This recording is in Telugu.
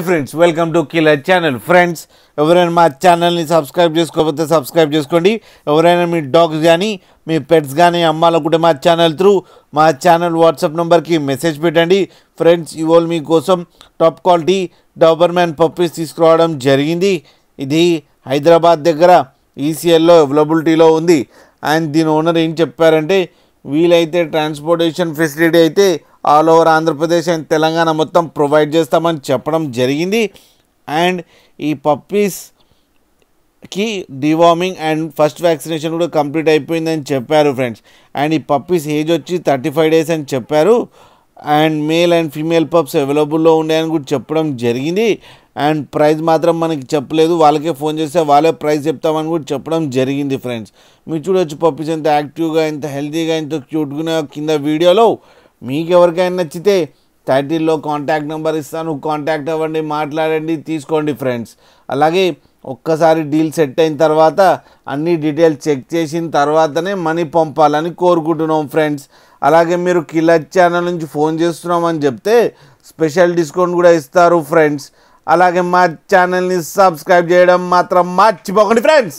Friends welcome to killer channel. Friends ఎవరైనా మా ఛానల్ని సబ్స్క్రైబ్ చేసుకోకపోతే సబ్స్క్రైబ్ చేసుకోండి. ఎవరైనా మీ డాగ్స్ కానీ మీ పెట్స్ కానీ అమ్మాలనుకుంటే మా ఛానల్ త్రూ మా ఛానల్ వాట్సాప్ నెంబర్కి మెసేజ్ పెట్టండి. ఫ్రెండ్స్ ఇవాళ మీకోసం టాప్ క్వాలిటీ డాబర్మ్యాన్ పప్పీస్ తీసుకురావడం జరిగింది. ఇది హైదరాబాద్ దగ్గర ఈసీఎల్లో అవైలబిలిటీలో ఉంది. అండ్ దీని ఓనర్ ఏం చెప్పారంటే వీలైతే ట్రాన్స్పోర్టేషన్ ఫెసిలిటీ అయితే all over Andhra Pradesh and Telangana మొత్తం ప్రొవైడ్ చేస్తామని చెప్పడం జరిగింది. అండ్ ఈ పప్పీస్కి డివార్మింగ్ అండ్ ఫస్ట్ వ్యాక్సినేషన్ కూడా కంప్లీట్ అయిపోయిందని చెప్పారు ఫ్రెండ్స్. అండ్ ఈ పప్పీస్ ఏజ్ వచ్చి 35 days అని చెప్పారు. And male and female pups అవైలబుల్లో ఉన్నాయని కూడా చెప్పడం జరిగింది. అండ్ ప్రైస్ మాత్రం మనకి చెప్పలేదు, వాళ్ళకే ఫోన్ చేస్తే వాళ్ళే ప్రైస్ చెప్తామని కూడా చెప్పడం జరిగింది. ఫ్రెండ్స్ మీరు చూడొచ్చు పప్పీస్ ఎంత యాక్టివ్గా, ఎంత హెల్తీగా, ఎంత క్యూట్గా కింద వీడియోలో. మీకు ఎవరికైనా నచ్చితే టైటిల్లో కాంటాక్ట్ నెంబర్ ఇస్తాను, కాంటాక్ట్ అవ్వండి, మాట్లాడండి, తీసుకోండి ఫ్రెండ్స్. అలాగే ఒక్కసారి డీల్ సెట్ అయిన తర్వాత అన్ని డీటెయిల్స్ చెక్ చేసిన తర్వాతనే మనీ పంపాలని కోరుకుంటున్నాం ఫ్రెండ్స్. అలాగే మీరు కిలర్ ఛానల్ నుంచి ఫోన్ చేస్తున్నామని చెప్తే స్పెషల్ డిస్కౌంట్ కూడా ఇస్తారు ఫ్రెండ్స్. అలాగే మా ఛానల్ని సబ్స్క్రైబ్ చేయడం మాత్రం మర్చిపోకండి ఫ్రెండ్స్.